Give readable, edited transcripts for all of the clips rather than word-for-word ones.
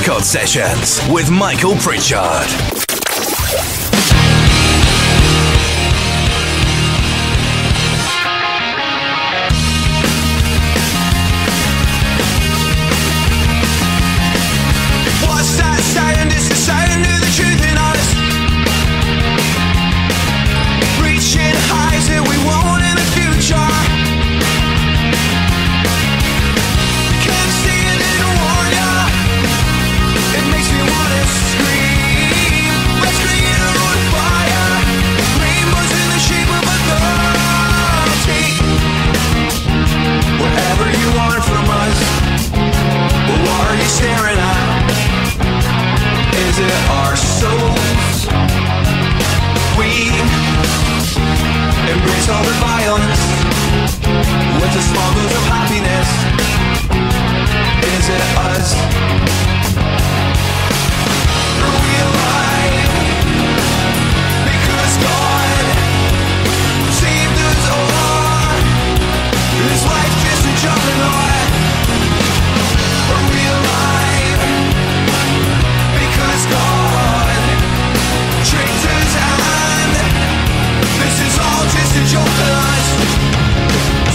Record Sessions with Michael Pritchard. Staring at, is it our souls? We embrace all the violence with the small dose of happiness. Is it us? Are we alive? Because God saved us all. Is life just a jumping on? Are we alive? Because God tricked us and this is all just a joke to us.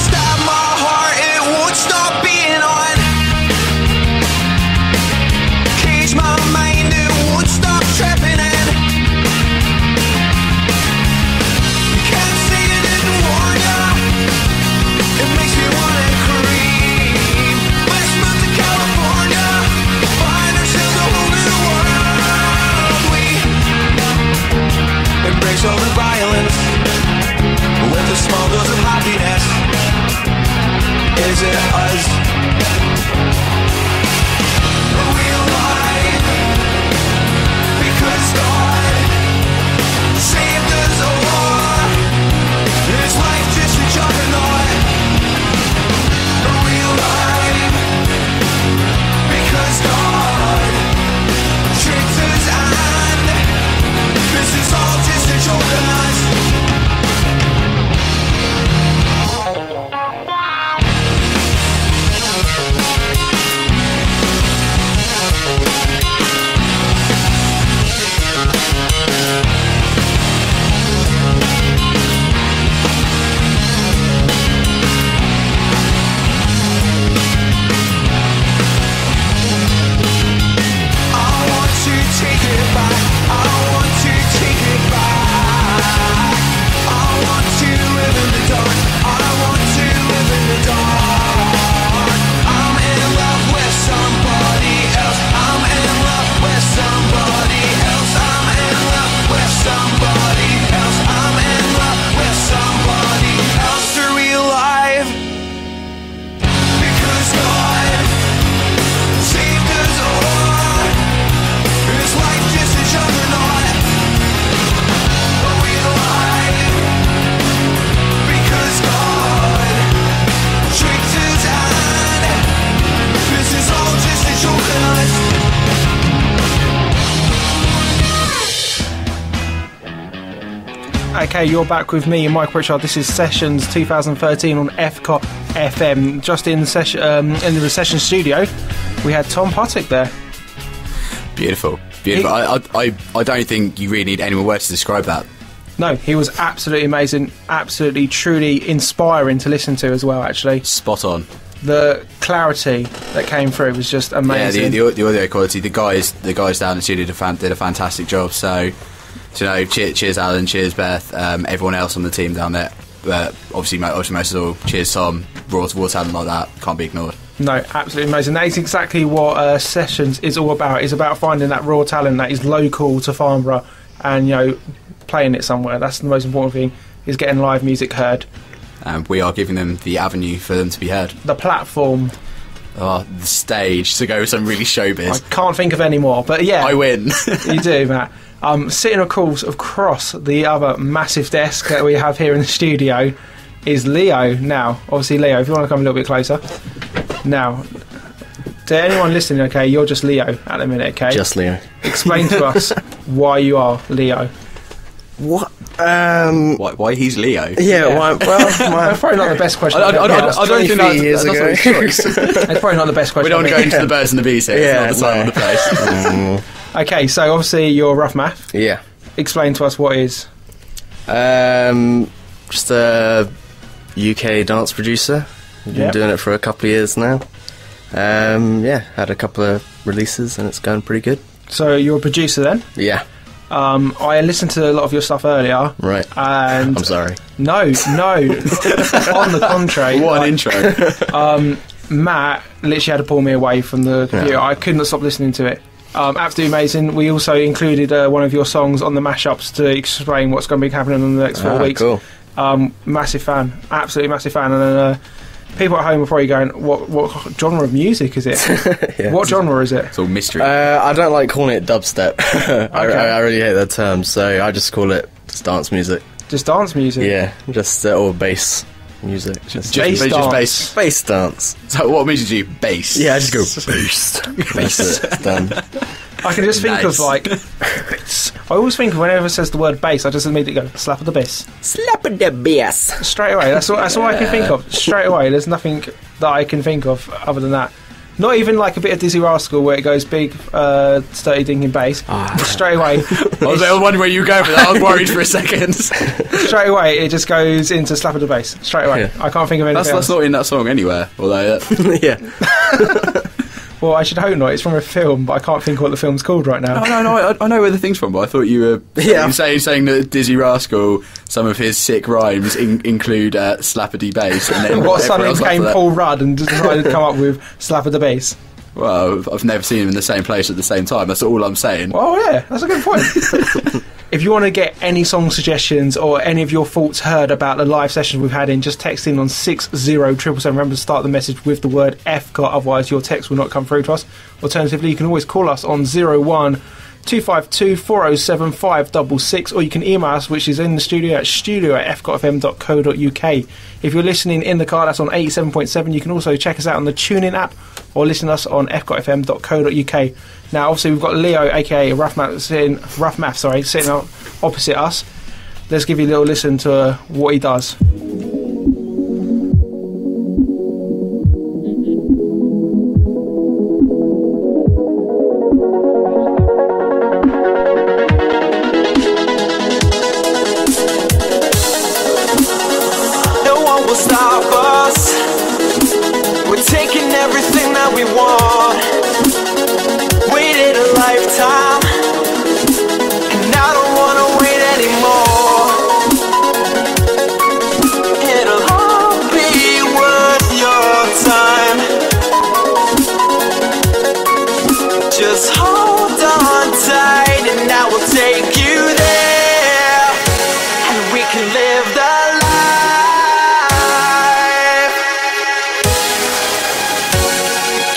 Stab my heart, it won't stop beating on. Cage my mind, it won't stop trapping in. You can't say it didn't warn ya. It makes me wanna creep. Let's move to California. Find ourselves a whole new world. We embrace all the violence with a small dose of happiness. Is it us? Are we alive? Because God saved us all. Is life just a juggernaut? Are we alive? Because God tricked us and this is all just a joke on us. Okay, you're back with me and Mike Pritchard. This is Sessions 2013 on FCOT FM. Just in the session studio, we had Tom Puttick there. Beautiful. I don't think you really need any more words to describe that. No, he was absolutely amazing, absolutely, truly inspiring to listen to as well, actually. Spot on. The clarity that came through was just amazing. Yeah, the audio quality. The guys down in the studio did a fantastic job. So cheers Alan, cheers Beth, everyone else on the team down there. Obviously most of all, cheers Tom. Raw talent like that can't be ignored. No, absolutely amazing. That is exactly what Sessions is all about. It's about finding that raw talent that is local to Farnborough and playing it somewhere. That's the most important thing, is getting live music heard. And we are giving them the avenue for them to be heard. The platform. Oh, the stage to go with some really showbiz. I can't think of any more, but yeah. I win. You do, Matt. Sitting across the other massive desk that we have here in the studio is Leo. Now, obviously, Leo, if you want to come a little bit closer. Now, to anyone listening, okay, you're just Leo at the minute, okay? Just Leo. Explain to us why you are Leo. What? Why he's Leo? Yeah. Well, That's probably not the best question. I don't think 23 years that's ago. not his choice. It's probably not the best question. We don't want to go into the birds and the bees here. Yeah, It's not the time or the place. Okay, so obviously you're Rough Math. yeah. Explain to us what is. Just a UK dance producer. I've been Yep. doing it for a couple of years now. Had a couple of releases and it's going pretty good. So you're a producer then. Yeah. I listened to a lot of your stuff earlier. Right. And I'm sorry. No. On the contrary, What an intro. Matt literally had to pull me away from the computer. Yeah. I could not stop listening to it. Absolutely amazing. We also included one of your songs on the mashups to explain what's going to be happening in the next 4 weeks. Cool. Massive fan, absolutely massive fan. And people at home are probably going, "What genre of music is it? Yeah. What genre is it?" It's all mystery. I don't like calling it dubstep. I really hate that term, so I just call it just dance music. Just dance music. Yeah, just or bass music. Just Bass just dance. bass. bass dance. So what music do you bass? Yeah, I just go bass. That's it. It's done. I can just think Nice. of like. I always think whenever it says the word bass, I just immediately go slap of the bass Slap the bass. straight away. That's all I can think of straight away. There's nothing that I can think of other than that. Not even like a bit of Dizzy Rascal where it goes big, sturdy dinking bass. Straight away, I was wondering where you were going with that. I was worried for a second. straight away, it just goes into slap of the bass. Straight away, Yeah. I can't think of anything That's else. not in that song anywhere. Although Yeah. Well, I should hope not. It's from a film, but I can't think what the film's called right now. no, I know where the thing's from, but I thought you were Yeah. saying that Dizzy Rascal, some of his sick rhymes include slappity bass. And then What everyone suddenly else became after that. Paul Rudd and decided to come up with slap of the bass? Well, I've never seen him in the same place at the same time. That's all I'm saying. Oh yeah, that's a good point. If you want to get any song suggestions or any of your thoughts heard about the live sessions we've had in, just text in on 60777. Remember to start the message with the word FCOT, otherwise your text will not come through to us. Alternatively, you can always call us on 01-252 407 566, or you can email us, which is in the studio at studio@fcotfm.co.uk. If you're listening in the car, that's on 87.7. You can also check us out on the TuneIn app or listen to us on fcotfm.co.uk. Now, obviously, we've got Leo, aka Rough Math, sitting out opposite us. Let's give you a little listen to what he does. No one will stop us. We're taking everything that we want. Waited a lifetime, and I don't wanna wait anymore. It'll all be worth your time. Just hold on tight, and I will take you there, and we can live the life.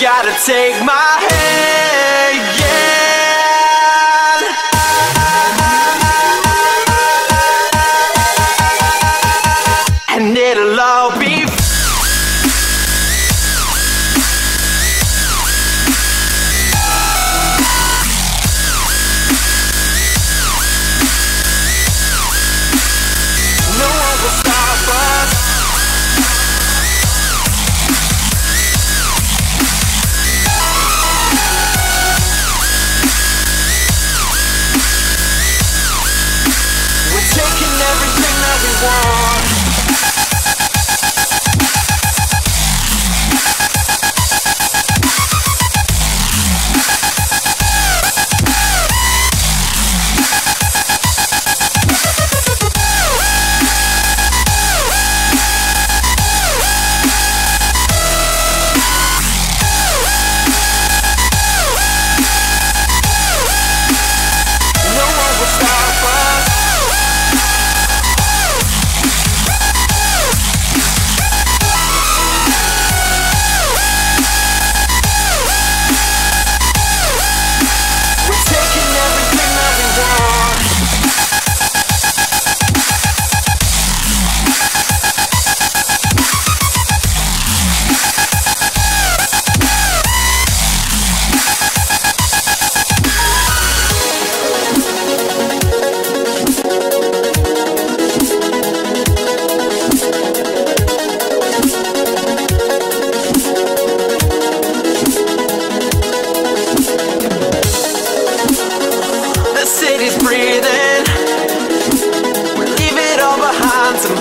Gotta take my hand, and it'll all be. No one will stop us.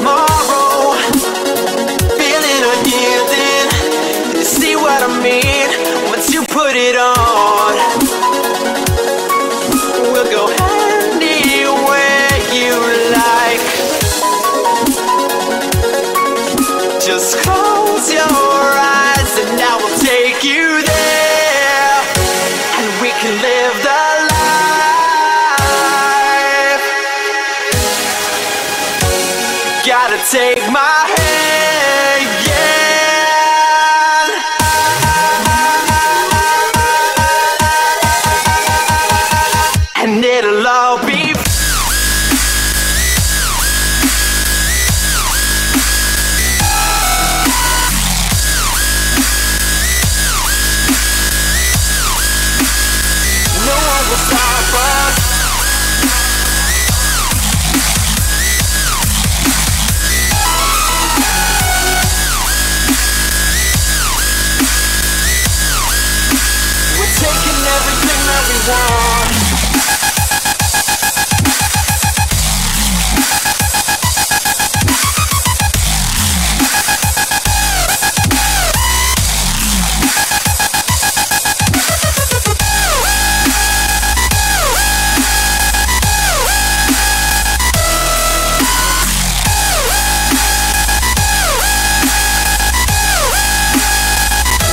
tomorrow. Feeling unyielding. You see what I mean? Once you put it on, we'll go anywhere you like. Just close your eyes and I will take you there, and we can live the life. Gotta take my hand, yeah, and it'll all be. No one will stop us. We're taking everything that we want.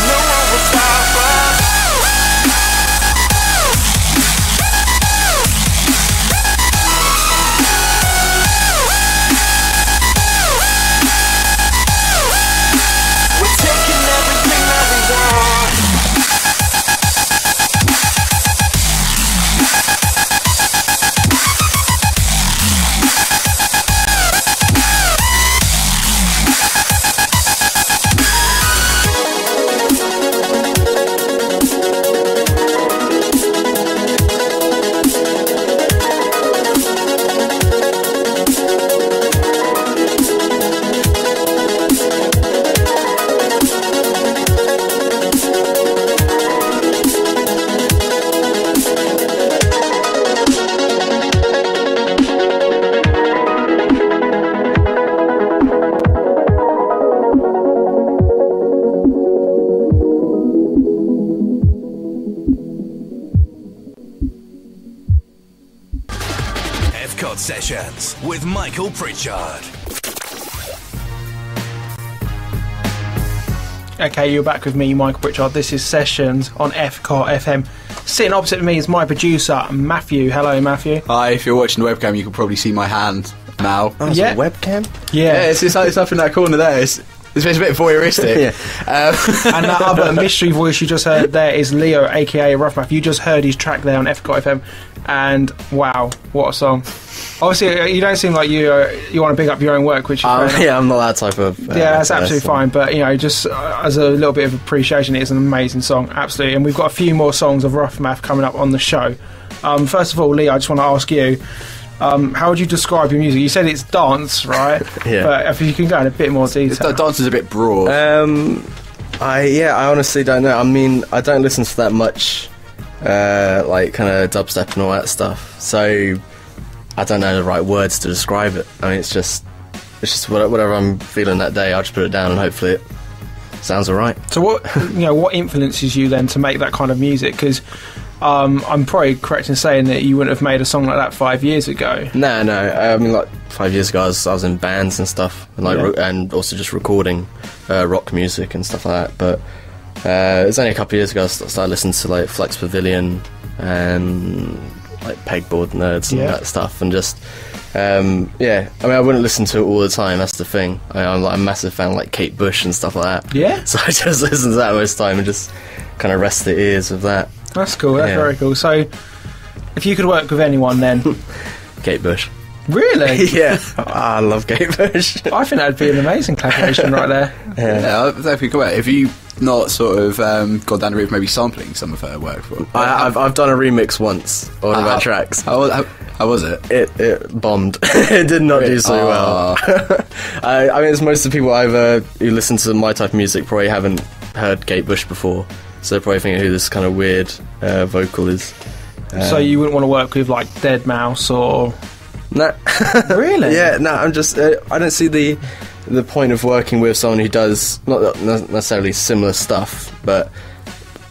No one will stop us. We're taking everything that we want. Epcot Sessions with Michael Pritchard. Okay, you're back with me, Michael Pritchard. This is Sessions on FCAR FM. Sitting opposite me is my producer, Matthew. Hello, Matthew. Hi, if you're watching the webcam, you can probably see my hand now. Oh, it's Yeah. a webcam? Yeah, It's up in that corner there. It's a bit voyeuristic. and that other mystery voice you just heard there is Leo, aka Roughmath. You just heard his track there on FCAR FM, and wow, what a song! Obviously, you don't seem like you want to big up your own work, which is fair enough. Yeah, I'm not that type of. Yeah, that's absolutely person. fine. But just as a little bit of appreciation, it is an amazing song, absolutely. And we've got a few more songs of Rough Math coming up on the show. First of all, Lee, I just want to ask you, how would you describe your music? You said it's dance, right? Yeah. But if you can go in a bit more detail. Dance is a bit broad. I honestly don't know. I mean, I don't listen to that much, like kind of dubstep and all that stuff. So I don't know the right words to describe it. I mean, it's just whatever I'm feeling that day. I'll just put it down and hopefully it sounds alright. So what influences you then to make that kind of music? Because I'm probably correct in saying that you wouldn't have made a song like that 5 years ago. No. I mean, like 5 years ago, I was in bands and stuff, and and also just recording rock music and stuff like that. But it was only a couple of years ago I started listening to like Flex Pavilion and like Pegboard Nerds and that stuff, and just I mean, I wouldn't listen to it all the time. That's the thing. I'm like a massive fan of like Kate Bush and stuff like that. Yeah. So I just listen to that most of the time and just kind of rest the ears of that. That's cool. That's Yeah. very cool. So, if you could work with anyone, then Kate Bush. really, Yeah, I love Kate Bush. I think that'd be an amazing collaboration right there. Yeah, I think about it. Have you not sort of gone down the route of maybe sampling some of her work? I've done a remix once on one of our tracks. How was it? It bombed. It did not do so well. I mean, it's most of the people who listen to my type of music probably haven't heard Kate Bush before, so they're probably thinking who this kind of weird vocal is. So you wouldn't want to work with like Dead Mouse or Nah. Really? Yeah, no, I'm just. I don't see the point of working with someone who does not necessarily similar stuff, but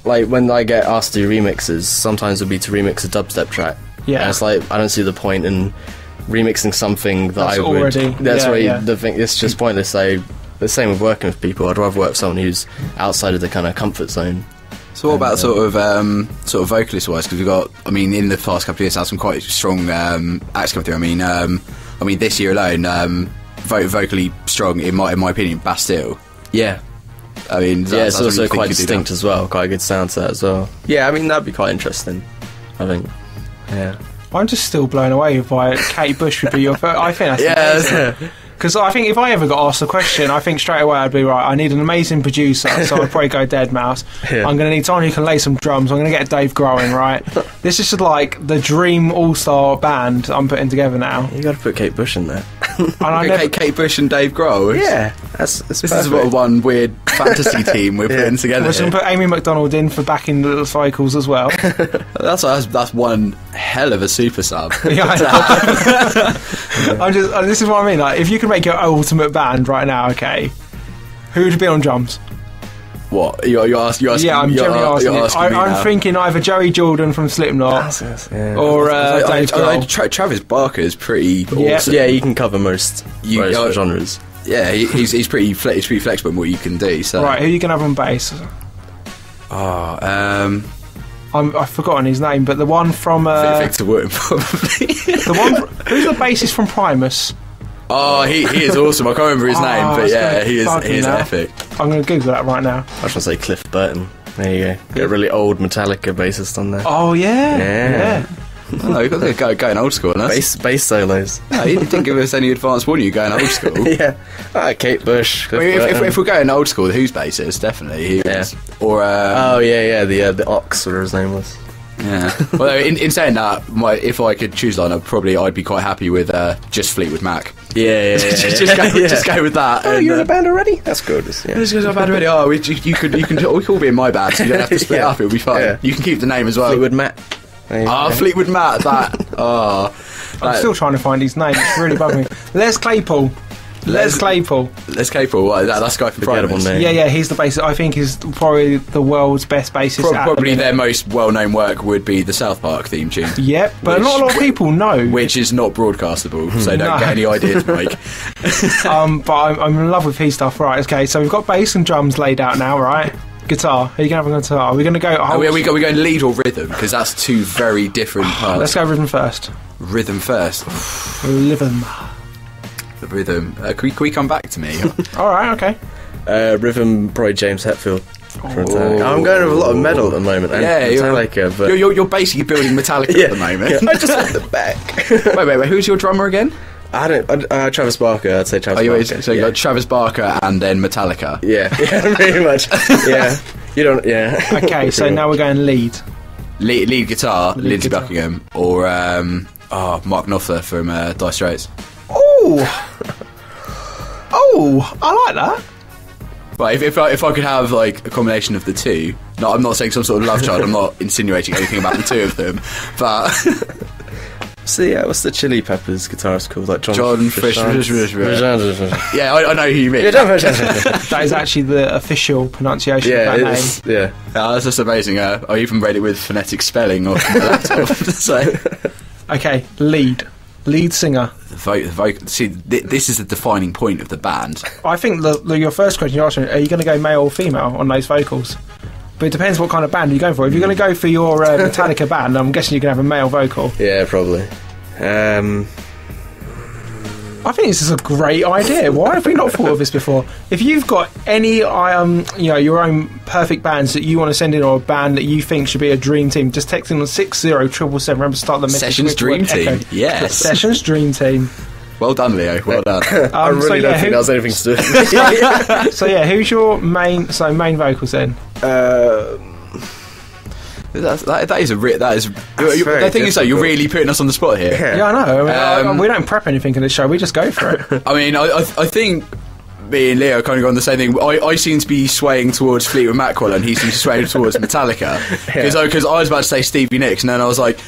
like when I get asked to do remixes, sometimes it'll be to remix a dubstep track. Yeah. And it's like I don't see the point in remixing something that That's I would. already- That's yeah, why yeah. the thing. It's just pointless. The same with working with people. I'd rather work with someone who's outside of the kind of comfort zone. So what about sort of vocalist wise? Because we've got, I mean, in the past couple of years, had some quite strong acts come through. I mean, this year alone, vocally strong in my opinion, Bastille. Yeah. I mean, Yeah, it's also quite distinct as well. Quite a good sound to that as well. Yeah, I mean that'd be quite interesting. I think. Yeah. I'm just still blown away by Kate Bush would be your first. I think that's Yeah. because I think if I ever got asked a question, I think straight away I'd be right. I need an amazing producer, so I'd probably go Deadmau5. Yeah. I'm going to need someone who can lay some drums. I'm going to get Dave Grohl, right? This is just like the dream all-star band I'm putting together now. You got to put Kate Bush in there. And I never, Kate Bush and Dave Grohl. Yeah, that's This is what one weird fantasy team we're putting together. we're going to Here. put Amy McDonald in for backing the vocals as well. That's one hell of a super sub. Yeah, I know. This is what I mean. Like, if you could make your ultimate band right now, okay, who would be on drums? What you're asking? Yeah, I'm generally asking. You're asking me I'm now. thinking either Joey Jordan from Slipknot or Dave Grohl. Travis Barker is pretty Yeah. awesome. Yeah, you can cover most genres. Yeah, he's pretty flexible in what you can do. So Right, who are you going to have on bass? I've forgotten his name, but the one from Victor Wooten probably. the one who's the bassist from Primus? Oh, he is awesome. I can't remember his name, but it's yeah, gonna he bug me is now. epic. I'm going to Google that right now. I was going to say Cliff Burton. There you go. Get a really old Metallica bassist on there. Oh yeah, Yeah. Oh, you've got to going old school on us. Bass solos. No, you didn't give us any advance warning. You're going old school. Yeah. Kate Bush. I Cliff mean, Burton. if we're going old school, who's bassist? Definitely. He is. Or Oh yeah, the Ox, whatever his name was. yeah. Well, in saying that, if I could choose line, I'd be quite happy with just Fleetwood Mac. Yeah. just go with that. Oh, and, you're in a band already? That's good. Yeah. This guy's not bad already. Oh, you can all be in my band, so you don't have to split Yeah. up. It'll be fine. Yeah. You can keep the name as well. Fleetwood Mac. There you go. Fleetwood Mac. I'm still trying to find his name. It's really bugging me. Les Claypool. Les Claypool. Les Claypool. What, that's the guy from Forgettable Primus. name. Yeah, he's the bassist. I think he's probably the world's best bassist. at the Probably minute. their most well-known work would be the South Park theme tune. Yep, but not a lot of people know. Which is not broadcastable, so don't No. get any ideas, Mike. But I'm in love with his stuff. Right, okay, so we've got bass and drums laid out now, right? Guitar. Who are you going to have on guitar? Are we going to go... Are we going lead or rhythm? Because that's two very different parts. Let's go rhythm first. Rhythm first. Rhythm. The rhythm. Can we come back to me? Alright, okay. Rhythm, probably James Hetfield. I'm going with a lot of metal at the moment. And Yeah, Metallica, but you're basically building Metallica at the moment. I just want the back. Wait. Who's your drummer again? Travis Barker. I'd say Travis Barker. So you got Travis Barker and then Metallica. Yeah, pretty much. Yeah, you don't. Yeah. Okay, so now we're going lead. Lead guitar, Lead Lindsey guitar. Buckingham, or Mark Knopfler from Dire Straits. Oh, I like that. But if I could have like a combination of the two, no, I'm not saying some sort of love child. I'm not insinuating anything about the two of them, but See, what's the Chili Peppers guitarist called? Like John Frusciante. yeah, I know who you mean. Yeah, John Frusciante. That is actually the official pronunciation Yeah, of that it's, name. yeah. That's just amazing. I even read it with phonetic spelling on my laptop. So Okay, lead singer. the vocal. See, this is the defining point of the band. I think your first question you're asking, are you going to go male or female on those vocals? But it depends what kind of band you're going for. If you're going to go for your Metallica band, I'm guessing you're going to have a male vocal. Yeah, probably. I think this is a great idea. Why have we not thought of this before? If you've got any, your own perfect bands that you want to send in, or a band that you think should be a dream team, just text in on 60777. Remember, start the message. Sessions with the word Dream Team. Echo. Yes. Sessions Dream Team. Well done, Leo. Well done. I really don't think that was anything to do with it. So yeah, who's your main vocals then? That is very the thing is, though, you're difficult. really putting us on the spot here. Yeah, I know. I mean, we don't prep anything in this show. We just go for it. I mean, I think me and Leo are kind of on the same thing. I seem to be swaying towards Fleetwood Mac, and he seems to sway towards Metallica. Because I was about to say Stevie Nicks, and then I was like,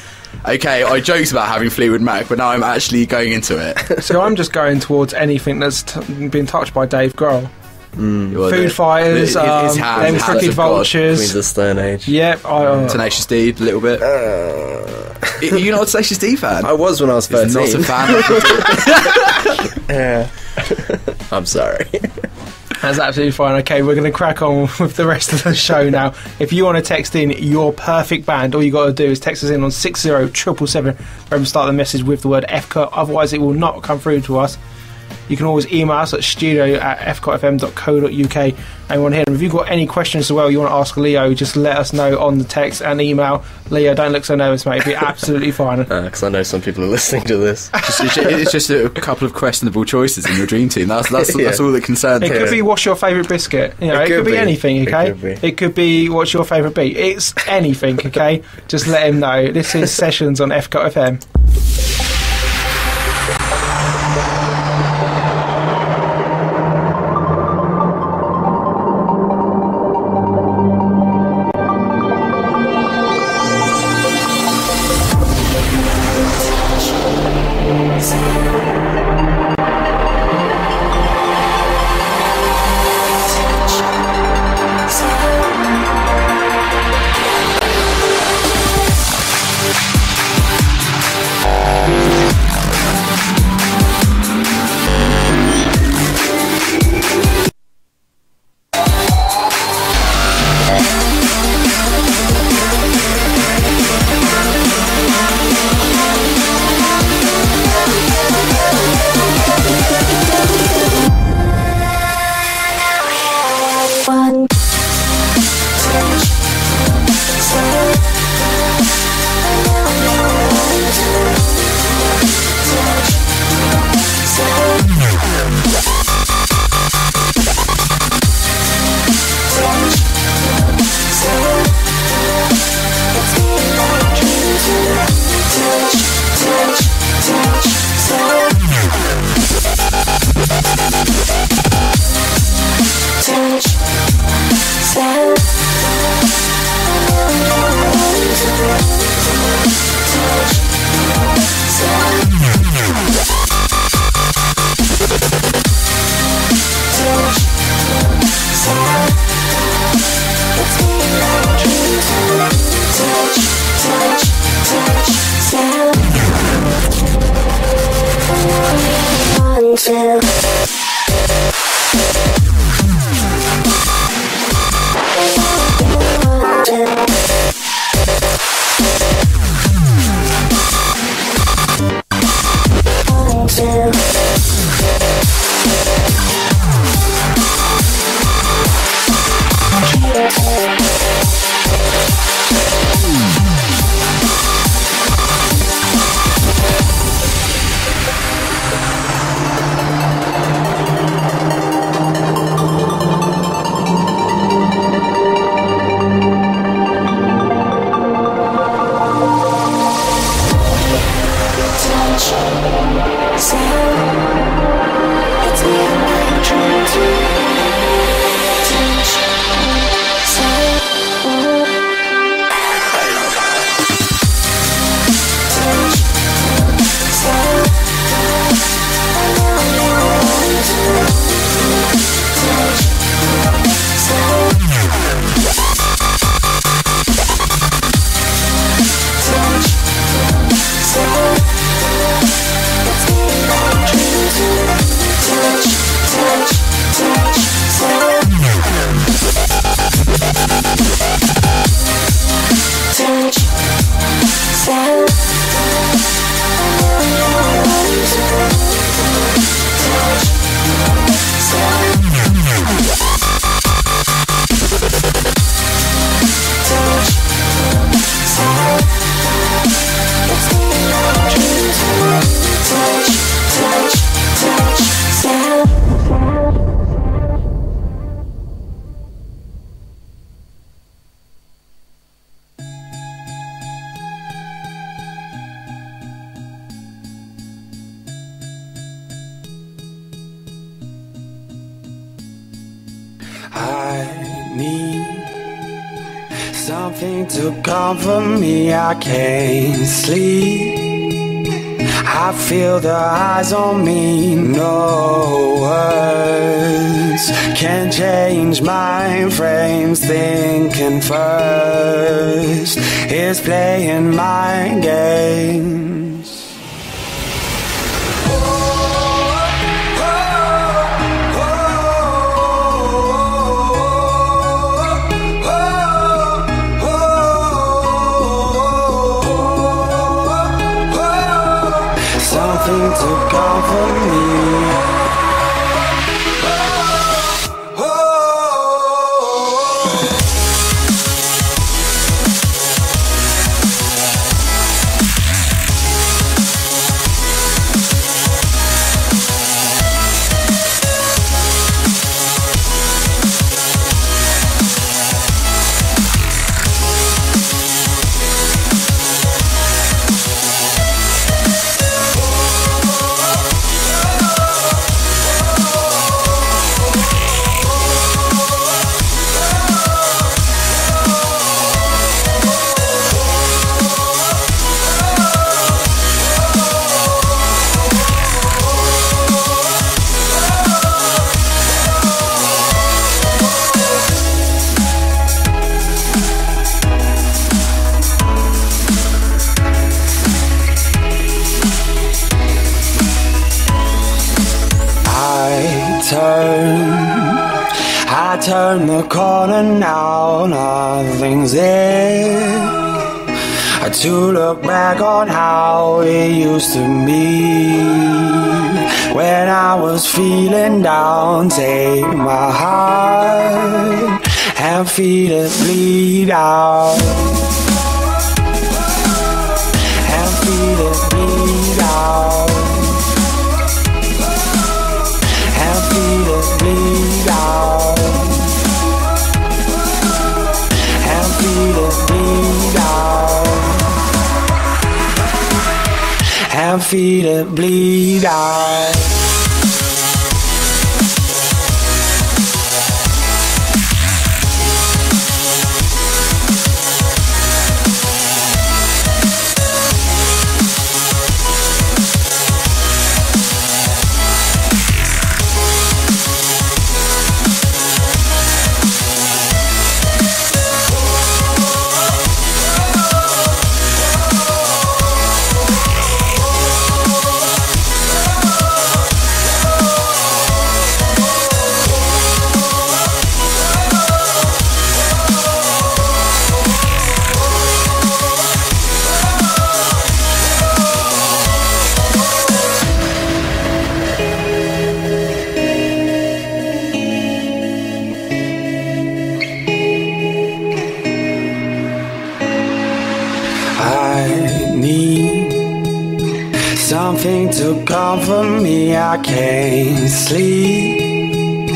Okay, I joked about having Fleetwood Mac, but now I'm actually going into it. So I'm just going towards anything that's been touched by Dave Grohl. Well, Food Fighters, them hands Crooked of God. Vultures. Queens of the Stone Age. Yep. Tenacious D, a little bit. You're not a Tenacious D fan? I was when I was 13. Not a fan. Yeah. I'm sorry. That's absolutely fine. Okay, we're going to crack on with the rest of the show now. If you want to text in your perfect band, all you got to do is text us in on 60777. Remember, start the message with the word FCOT, otherwise it will not come through to us. You can always email us at studio@fcotfm.co.uk. And we want to hear them. If you've got any questions as well you want to ask Leo, just let us know on the text and email. Leo, don't look so nervous, mate. It'll be absolutely fine. Because I know some people are listening to this. It's just a couple of questionable choices in your dream team. That's all that concerns It me. could be what's your favourite biscuit. You know, it could be anything, okay? It could be what's your favourite beat. It's anything, okay? Just let him know. This is Sessions on FCOT FM. Something to comfort me, I can't sleep. I feel the eyes on me, no words can change my frames. Thinking first is playing my games. Something to comfort me. I turn the corner now, nothing's there to look back on how it used to be. When I was feeling down, take my heart and feel it bleed out. And feel it bleed out. And feel it bleed out. And feel it bleed out. And feel it bleed out. Something to comfort me, I can't sleep.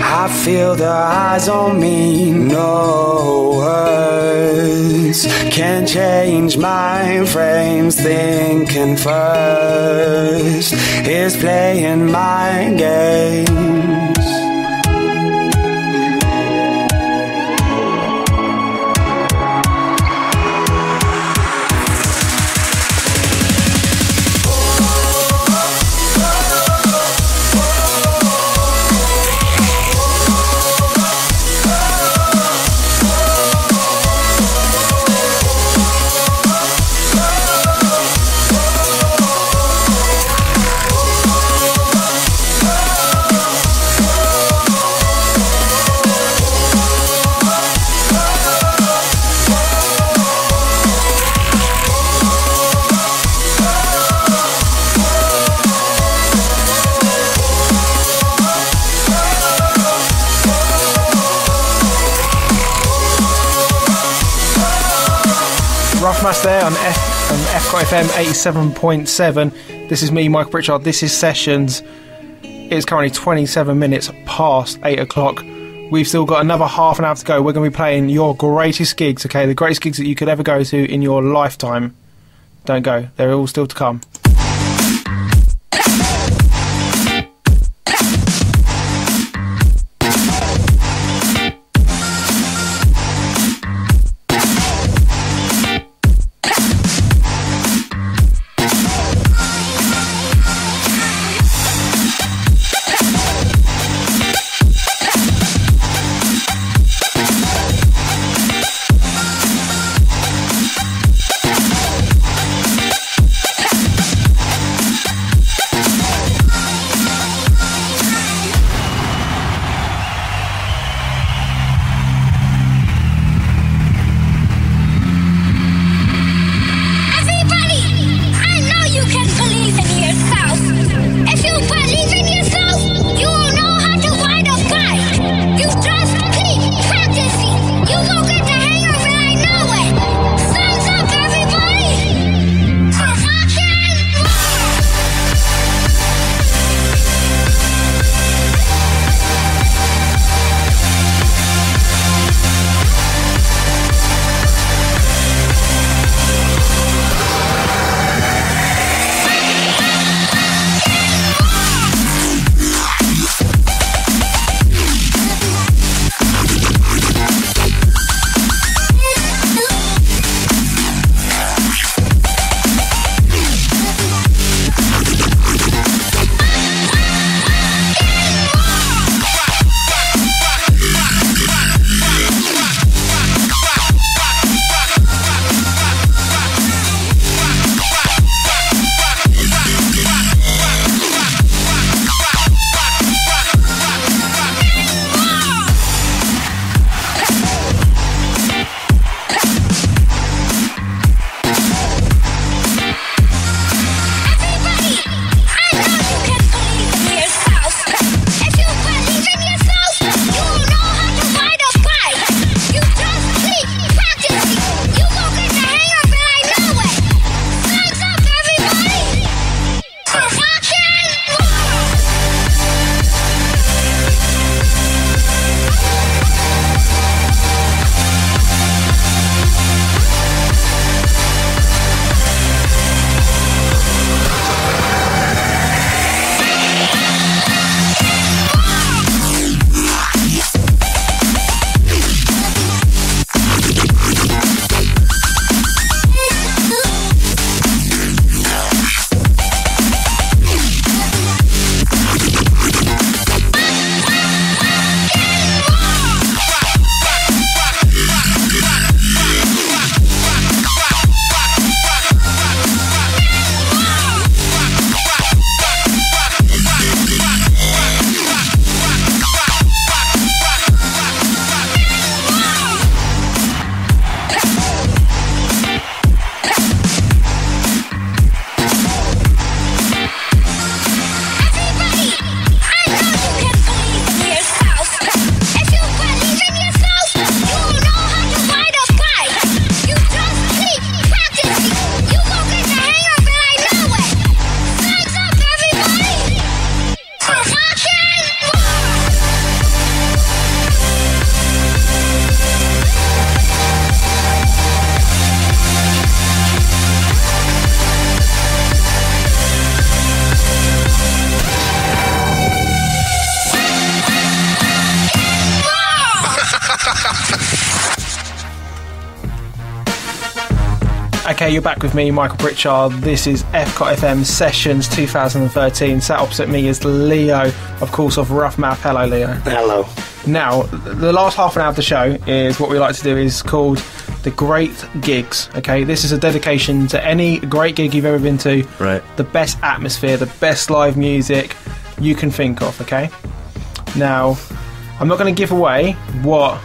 I feel the eyes on me, no words can change my frames. Thinking first is playing my games. Roughmass there on FCOT FM 87.7. This is me, Michael Pritchard. This is Sessions. It's currently 27 minutes past 8 o'clock. We've still got another half an hour to go. We're going to be playing your greatest gigs, okay? The greatest gigs that you could ever go to in your lifetime. Don't go. They're all still to come. Okay, you're back with me, Michael Pritchard. This is FCOT FM Sessions 2013. Sat opposite me is Leo, of course, of Rough Mouth. Hello, Leo. Hello. Now, the last half an hour of the show is what we like to do is called the Great Gigs. Okay, this is a dedication to any great gig you've ever been to. Right. The best atmosphere, the best live music you can think of, okay? Now, I'm not going to give away what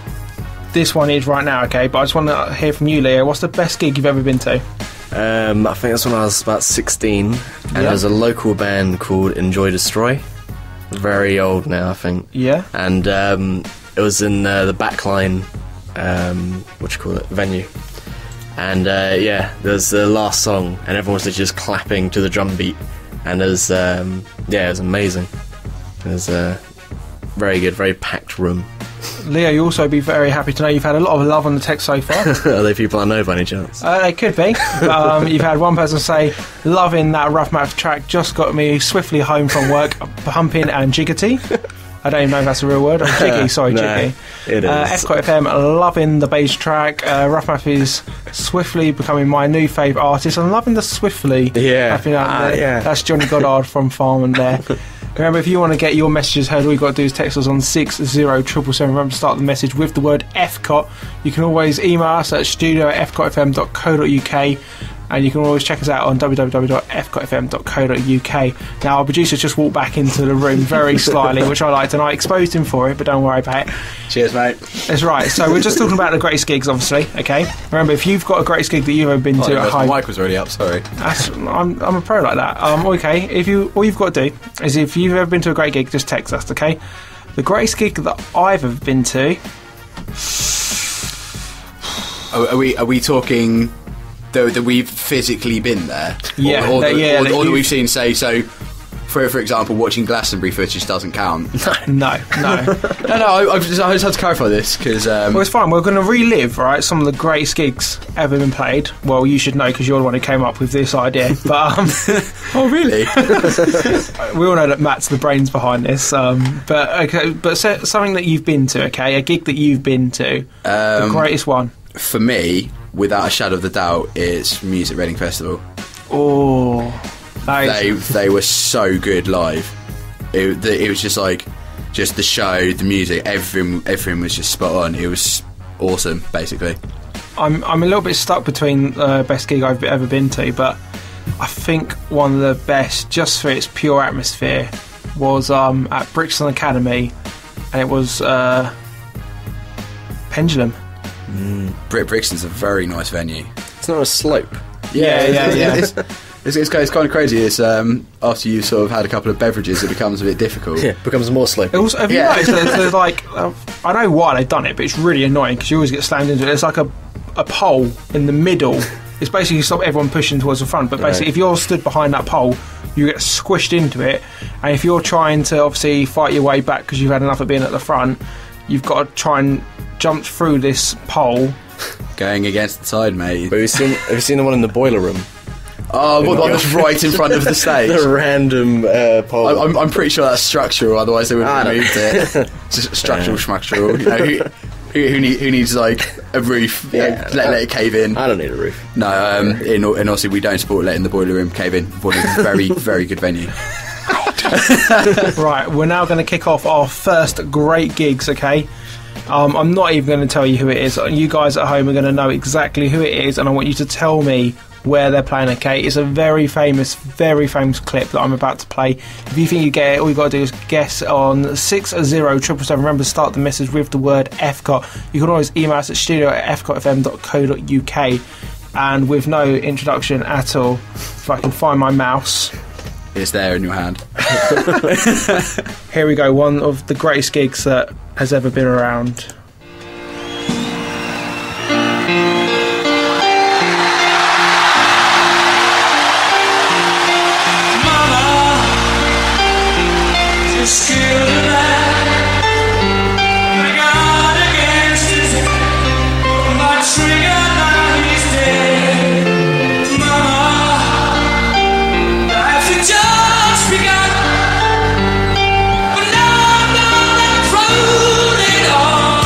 this one is right now, okay? But I just want to hear from you, Leo. What's the best gig you've ever been to? I think that's when I was about 16, and Yeah. there was a local band called Enjoy Destroy. Very old now, I think. Yeah? And it was in the Backline, venue. And there was the last song, and everyone was just clapping to the drum beat. And it was, it was amazing. It was very good, very packed room. Leo, you'll also be very happy to know you've had a lot of love on the text so far. Are they people I know by any chance? They could be. But, you've had one person say, loving that Rough Mouth track, just got me swiftly home from work, pumping and jiggity. I don't even know if that's a real word. Jiggy, sorry, No, jiggy. it is. FCOT FM, loving the bass track. Rough Mouth is swiftly becoming my new favourite artist. I'm loving the swiftly. Yeah. I think Yeah. that's Johnny Goddard from Farman there. Remember, if you want to get your messages heard, all you've got to do is text us on 60777. Remember to start the message with the word FCOT. You can always email us at studio@fcotfm.co.uk, and you can always check us out on www.fcotfm.co.uk. Now, our producer's just walked back into the room very slyly, which I liked, and I exposed him for it, but don't worry about it. Cheers, mate. That's right. So we're just talking about the greatest gigs, obviously, okay? Remember, if you've got a greatest gig that you've ever been to at home... My mic was already up, sorry. I'm a pro like that. Okay, all you've got to do is if you've ever been to a great gig, just text us, okay? The greatest gig that I've ever been to... Are we talking that we've physically been there? Yeah, Or that that we've seen, say, so... For example, watching Glastonbury footage doesn't count. No. I just had to clarify this because Well, it's fine. We're going to relive, right, some of the greatest gigs ever been played. Well, you should know because you're the one who came up with this idea. But oh really? we all know that Matt's the brains behind this. But something that you've been to, okay, a gig that you've been to, the greatest one. For me, without a shadow of the doubt, it's Music Reading Festival. Oh, They were so good live. It was just like the show, the music, everything was just spot on. It was awesome, basically. I'm a little bit stuck between best gig I've ever been to, but I think one of the best, just for its pure atmosphere, was at Brixton Academy, and it was Pendulum. Brixton's a very nice venue. It's not a slope. Yeah. It's kind of crazy. It's after you've sort of had a couple of beverages, it becomes a bit difficult. Yeah, it becomes more slope. Also, have you noticed there's like I know why they've done it, but it's really annoying because you always get slammed into it. There's like a pole in the middle. It's basically to stop everyone pushing towards the front. But basically, if you're stood behind that pole, you get squished into it. And if you're trying to obviously fight your way back because you've had enough of being at the front, you've got to try and jump through this pole. Going against the tide, mate. But have you seen the one in the boiler room? Oh, what one that's right in front of the stage? The random pole. I'm pretty sure that's structural, otherwise they would have removed it. Just structural. You know, who needs like a roof? Yeah. Let it cave in. I don't need a roof. No, and also we don't support letting the boiler room cave in. Boiler room is a very, very good venue. Right, we're now going to kick off our first great gigs, okay? I'm not even going to tell you who it is. You guys at home are going to know exactly who it is, and I want you to tell me where they're playing, okay? It's a very famous clip that I'm about to play. If you think you get it, all you got to do is guess on 60777. Remember to start the message with the word FCOT. You can always email us at studio@fcotfm.co.uk. And with no introduction at all, if I can find my mouse. It's there in your hand. Here we go, one of the greatest gigs that has ever been around. Just begun, but now I'm gonna prove it all.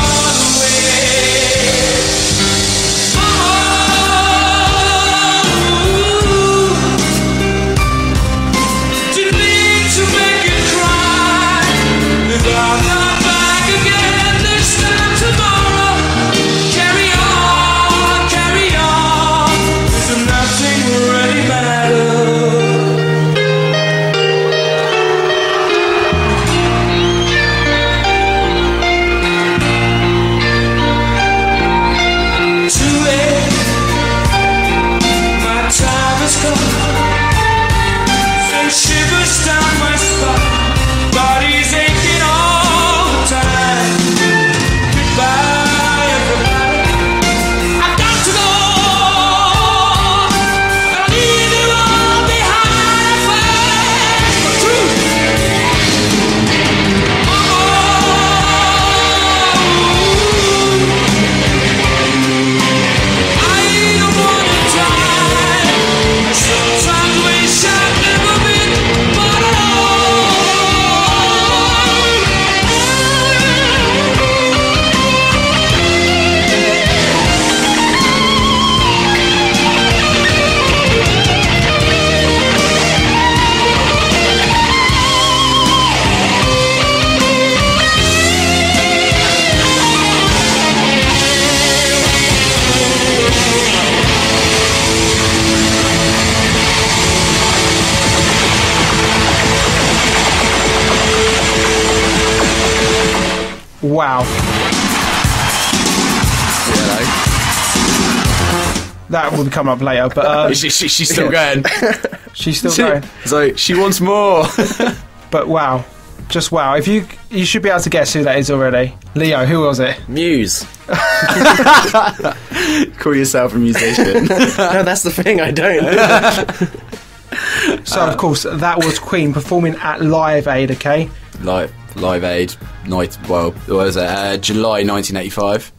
Wow. You know? That will come up later, but She's still going. she's still going. So she wants more. But wow. Just wow. If you should be able to guess who that is already. Leo, who was it? Muse. Call yourself a musician. No, that's the thing. I don't. So, of course, that was Queen performing at Live Aid, okay? Live Aid night. Well, what was it? July 1985.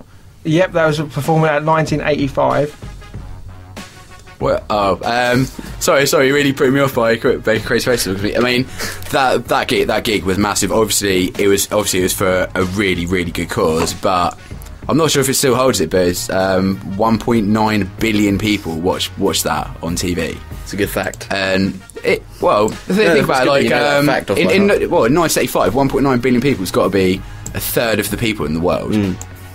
Yep, that was performing at 1985. What? Oh, sorry, you're really putting me off by crazy faces. I mean, that gig was massive. Obviously, it was for a really, really good cause, but I'm not sure if it still holds it. But it's 1.9 billion people watched that on TV. It's a good fact. And think about it, like that fact off in by heart. 1985, 1.9 billion people has got to be a third of the people in the world.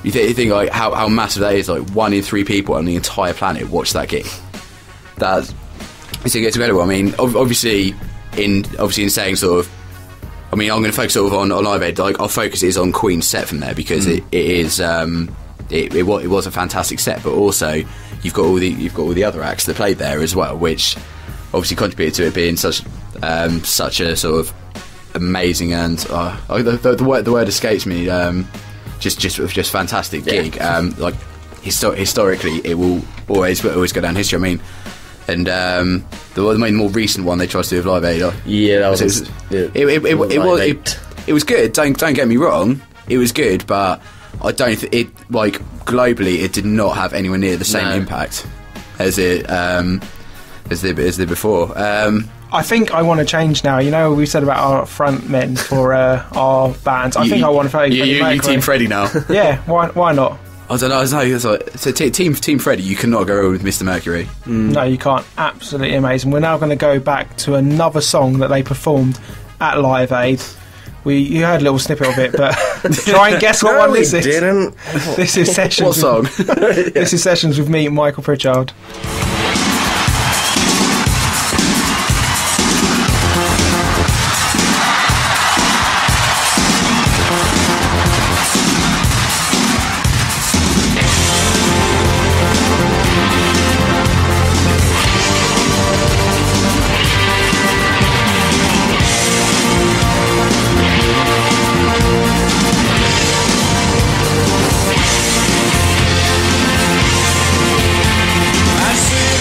You think like how massive that is. Like 1 in 3 people on the entire planet watch that gig. It's incredible. I mean, obviously in saying sort of, I mean, I'm going to focus sort of on Live Aid. Like, our focus is on Queen's set from there because it was a fantastic set, but also you've got all the other acts that played there as well, which obviously contributed to it being such a sort of amazing and the word escapes me. Just fantastic gig. Like historically, it will always go down history. I mean. And the more recent one they tried to do with Live Aid. Yeah, that was it was good. Don't get me wrong. It was good, but I don't think it globally it did not have anywhere near the same impact as it did before. I think I want to change now. You know, we said about our front men for our bands. I think I want to play. You Team Freddie now. Yeah, why not? I don't know. It's like, so Team Freddie, you cannot go wrong with Mr. Mercury. No, you can't. Absolutely amazing. We're now going to go back to another song that they performed at Live Aid. You heard a little snippet of it, but try and guess what one this is. Didn't. This is Sessions. What song? This is Sessions with me, Michael Pritchard. I sit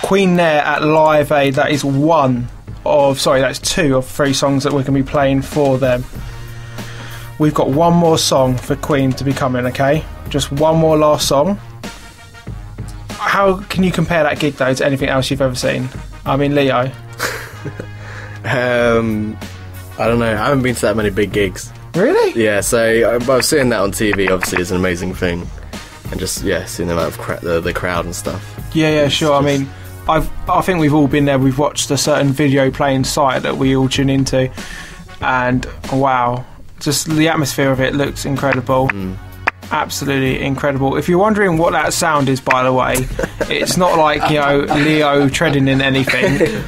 Queen there at Live Aid. That's two of 3 songs that we're going to be playing for them. We've got one more song for Queen to be coming, okay? Just one more last song. How can you compare that gig, though, to anything else you've ever seen? I mean, Leo. I don't know. I haven't been to that many big gigs. Really? Yeah, so but seeing that on TV obviously is an amazing thing, and just seeing the amount of the crowd and stuff. Yeah, sure. I mean, I think we've all been there. We've watched a certain video playing site that we all tune into, and wow, just the atmosphere of it looks incredible. Absolutely incredible. If you're wondering what that sound is, by the way, it's not like, Leo treading in anything.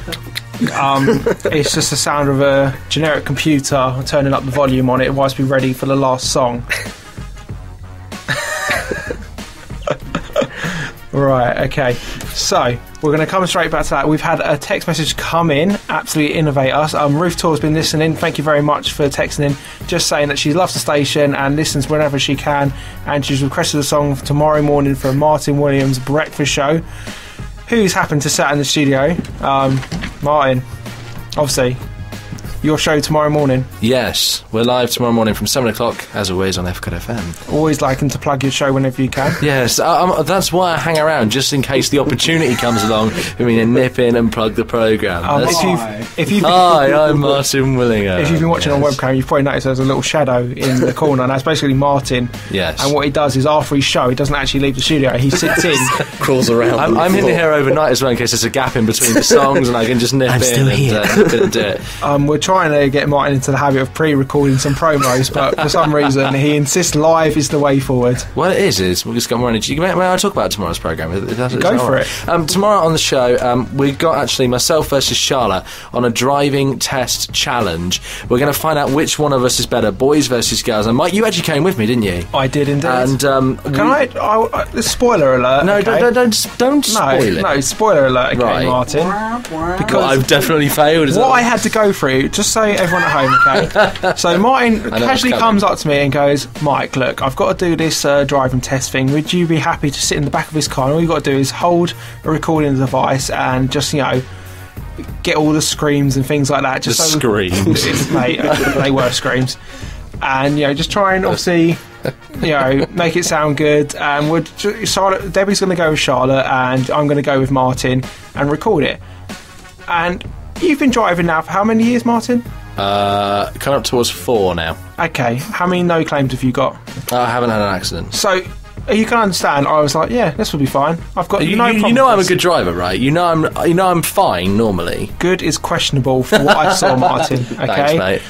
It's just the sound of a generic computer turning up the volume on it whilst we're ready for the last song. Right, okay. So, we're going to come straight back to that. We've had a text message come in, absolutely innovate us. Ruth Tour's been listening. Thank you very much for texting in, just saying that she loves the station and listens whenever she can. And she's requested a song for tomorrow morning for Martin Williams' breakfast show. Who's happened to sit in the studio? Martin, obviously, your show tomorrow morning. Yes, we're live tomorrow morning from 7 o'clock, as always, on FCOT FM. Always liking to plug your show whenever you can. Yes, that's why I hang around, just in case the opportunity comes along for me to nip in and plug the programme. Hi, I'm Martin Willinger. If you've been watching on webcam, you've probably noticed there's a little shadow in the corner, and that's basically Martin. Yes. And what he does is, after his show, he doesn't actually leave the studio. He sits in. Crawls around. I'm in here overnight as well, in case there's a gap in between the songs, and I can just nip in and do it. We're trying to get Martin into the habit of pre-recording some promos, but for some reason he insists live is the way forward. Well, it is. We'll just go more energy. May I talk about tomorrow's programme? Go for it. Tomorrow on the show, we've got actually myself versus Charlotte on a driving test challenge. We're going to find out which one of us is better, boys versus girls. And Mike, you actually came with me, didn't you? I did indeed. And can I spoiler alert? No, okay? don't spoil it. No, spoiler alert, okay, Right. Martin. Because I've definitely failed. What I had to go through, just so everyone at home, okay? So Martin casually comes up to me and goes, Mike, look, I've got to do this driving test thing. Would you be happy to sit in the back of this car? And all you've got to do is hold a recording device and just, get all the screams and things like that. Just the screams. Mate, they were screams. And, just try and obviously... make it sound good. And Debbie's going to go with Charlotte, and I'm going to go with Martin and record it. And you've been driving now for how many years, Martin? Coming up towards 4 now. Okay, how many no claims have you got? I haven't had an accident. So you can understand. I was like, yeah, this will be fine. I've got You no problem. You know I'm a good driver, right? You know I'm fine normally. Good is questionable for what I saw, Martin. Okay, Thanks, mate.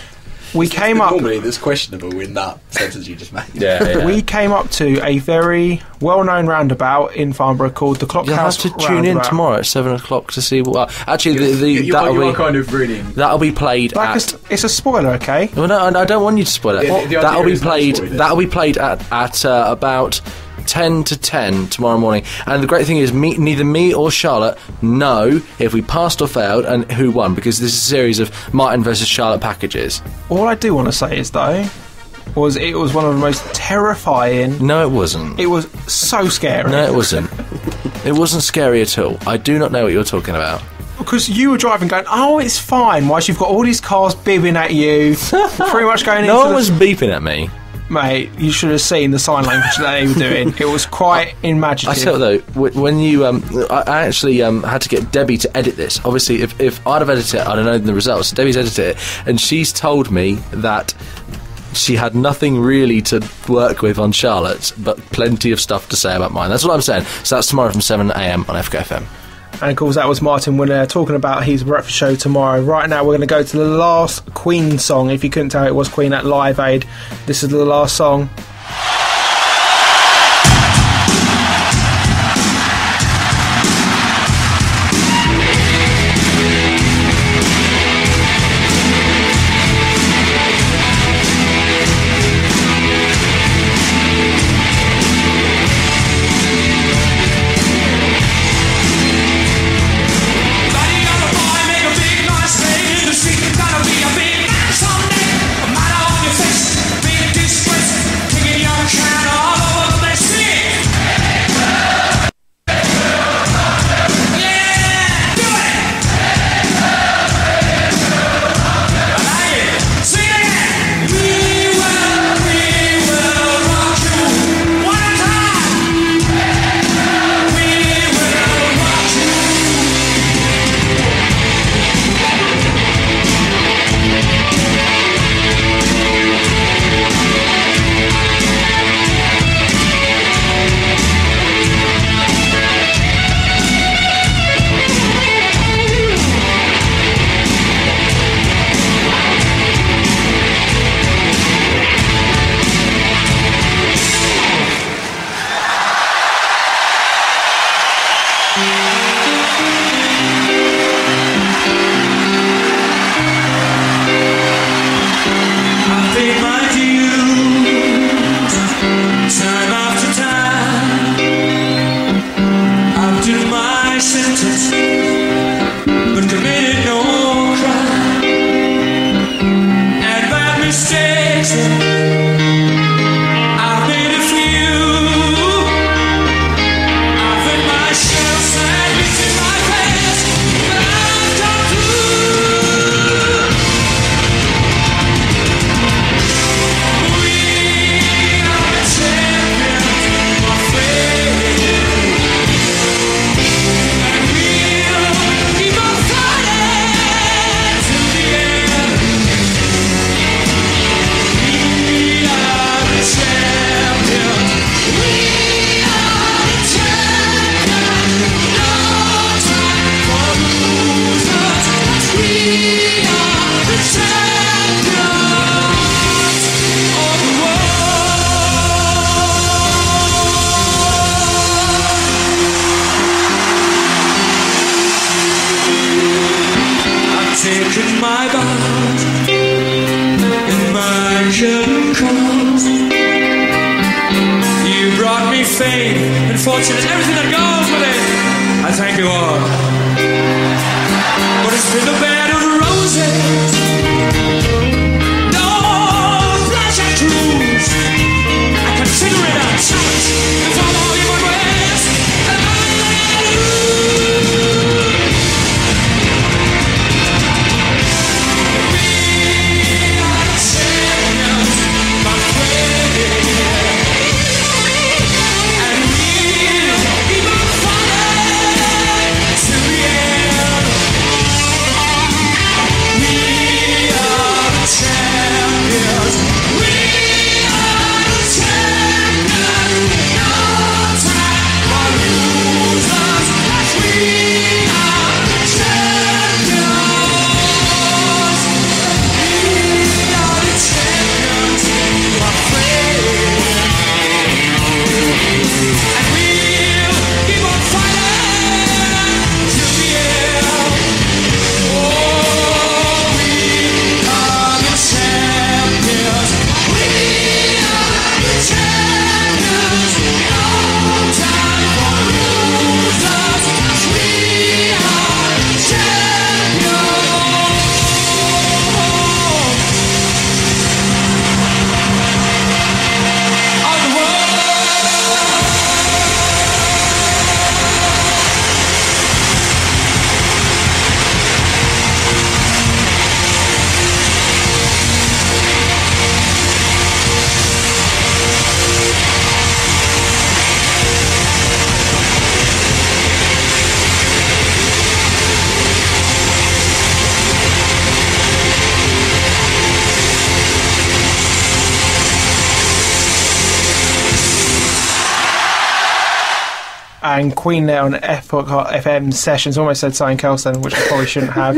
We came up. Normally, there's questionable in that sentence you just made. Yeah. We came up to a very well-known roundabout in Farnborough called the Clock You'll House have to tune in tomorrow at 7 o'clock to see what. Actually, You are kind of ruining. that'll be played it's a spoiler, okay? Well, no, I don't want you to spoil it. The That'll idea be is not played. spoilers. That'll be played at about 10 to 10 tomorrow morning. And the great thing is, neither me or Charlotte know if we passed or failed and who won, because this is a series of Martin versus Charlotte packages. All I do want to say is, though, it was one of the most terrifying. No, it wasn't. It was so scary. No, it wasn't. It wasn't scary at all. I do not know what you're talking about. Because you were driving going, oh, it's fine, whilst you've got all these cars bibbing at you, pretty much going No into one was beeping at me. Mate, you should have seen the sign language that they were doing. It was quite imaginative. I tell you though, when you, I actually had to get Debbie to edit this. Obviously, if I'd have edited it, I'd have known the results. Debbie's edited it, and she's told me that she had nothing really to work with on Charlotte's, but plenty of stuff to say about mine. That's what I'm saying. So that's tomorrow from 7 AM on FKFM. And of course, that was Martin Winner talking about his breakfast show tomorrow. Right now, we're going to go to the last Queen song. If you couldn't tell, it was Queen at Live Aid. This is the last song. King taken my bows in my curtain calls. You brought me fame and fortune and everything that goes with it. I thank you all. But it's been a bed of roses, no pleasure cruise. I consider it a challenge to follow your ways, and I and Queen there on Epoch FM Sessions. Almost said something else then, which I probably shouldn't have.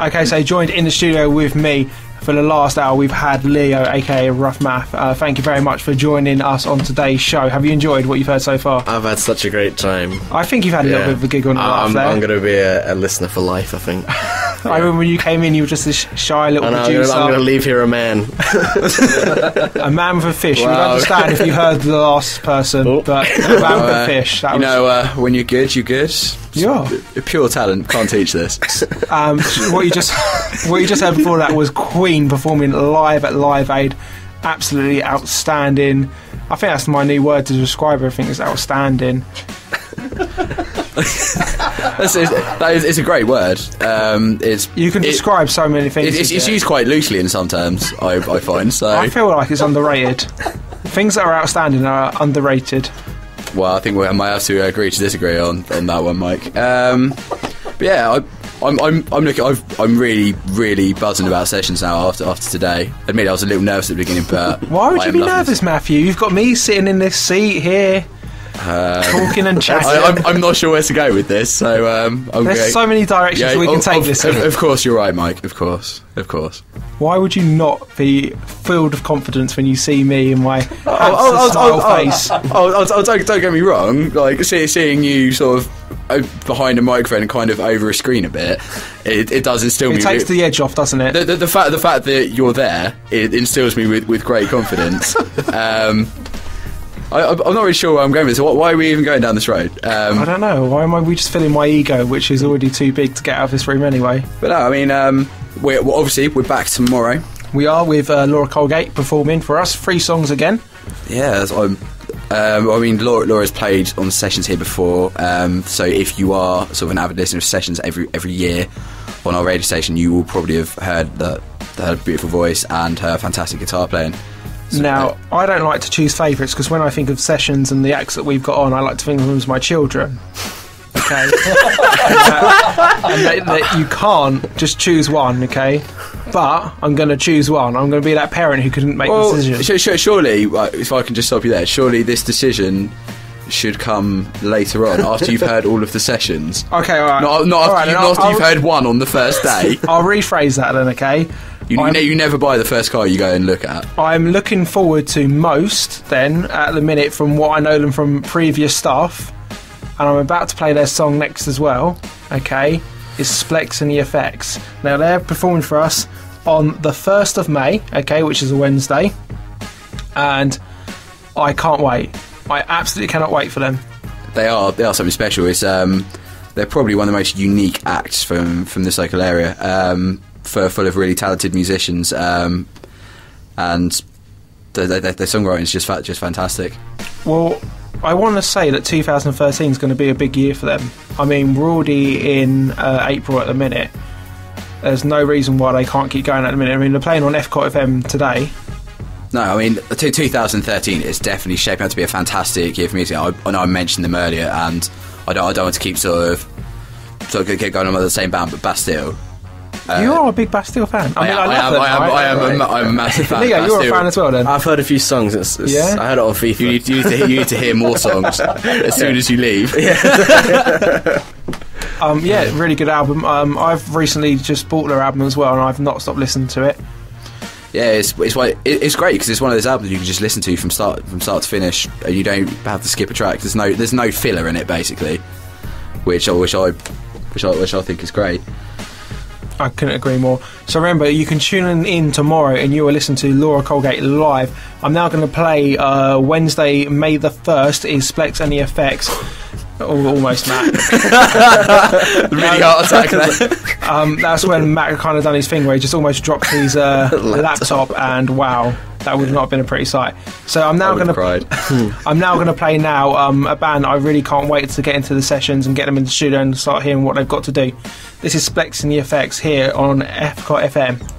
Okay, so joined in the studio with me for the last hour, we've had Leo, aka Rough Math. Thank you very much for joining us on today's show. Have you enjoyed what you've heard so far? I've had such a great time. I think you've had a little bit of a giggle and a laugh there. I'm going to be a listener for life, I think. I remember when you came in, you were just this shy little producer. I'm going to leave here a man. A man with a fish. Wow. We'd understand if you heard the last person, but a man with a fish. That You was, know, when you're good, you're good. Yeah. Pure talent, can't teach this. what you just heard before that was Queen performing live at Live Aid. Absolutely outstanding. I think that's my new word to describe everything, is outstanding. It's a great word. You can describe so many things. It's used quite loosely in some terms, I find. So I feel like it's underrated. Things that are outstanding are underrated. well, I think we might have to agree to disagree on that one, Mike. But yeah, I'm really buzzing about sessions now after today. Admit I was a little nervous at the beginning, but Why would I you am be loving nervous, Matthew? You've got me sitting in this seat here, talking and chatting. I'm not sure where to go with this, so I'm There's so many directions we can take this in. Of course, you're right, Mike. Of course. Why would you not be filled with confidence when you see me in my handsome smile face? Don't get me wrong. Like seeing you sort of behind a microphone and kind of over a screen a bit, it does instill me. It takes the edge off, doesn't it? The fact that you're there, it instills me with great confidence. I'm not really sure where I'm going with this. Why are we even going down this road? I don't know. Why am we just filling my ego, which is already too big to get out of this room anyway? But no, I mean, we're back tomorrow. We are with Laura Colgate performing for us. 3 songs again. Yeah, I mean, Laura's played on sessions here before, so if you are sort of an avid listener of sessions every year on our radio station, you will probably have heard her beautiful voice and her fantastic guitar playing. So, Now, I don't like to choose favourites because when I think of sessions and the acts that we've got on, I like to think of them as my children. Okay? and that you can't just choose one, okay? But I'm going to choose one. I'm going to be that parent who couldn't make the decision. Surely, if I can just stop you there, surely this decision should come later on after you've heard all of the sessions. Okay, alright. Not after you've heard one on the first day. I'll rephrase that then, okay? You never buy the first car you go and look at. I'm looking forward to most, then, at the minute, from what I know them from previous stuff, and I'm about to play their song next as well. okay, is Splex and the Effects. Now they're performing for us on the 1st of May, okay, which is a Wednesday, and I can't wait. I absolutely cannot wait for them. They are something special. It's they're probably one of the most unique acts from this local area, full of really talented musicians, and their songwriting is just fantastic. Well, I want to say that 2013 is going to be a big year for them. I mean, we're already in April at the minute. There's no reason why they can't keep going at the minute. I mean, they're playing on FCOT FM today. No, I mean, 2013 is definitely shaping up to be a fantastic year for music. I know I mentioned them earlier, and I don't want to keep sort of keep going on with the same band, but Bastille. You are a big Bastille fan. I am a massive fan. Leo, of you're a Bastille. fan as well, then. I've heard a few songs. Yeah? I heard it on FIFA. You need to hear more songs as soon as you leave. Yeah, really good album. I've recently just bought their album as well, and I've not stopped listening to it. Yeah, it's great because it's one of those albums you can just listen to from start to finish, and you don't have to skip a track. There's no filler in it, basically, which I think is great. I couldn't agree more. So remember, you can tune in tomorrow and you will listen to Laura Colgate live. I'm now going to play Wednesday, May the 1st is Splex and the Effects. Oh, almost, Matt. Really heart attack there. That's when Matt kind of done his thing where he just almost dropped his laptop, and wow, that would not have been a pretty sight. So I'm now going to play now a band I really can't wait to get into the sessions and get them in the studio and start hearing what they've got to do. This is Splex and the Effects here on FCOT FM.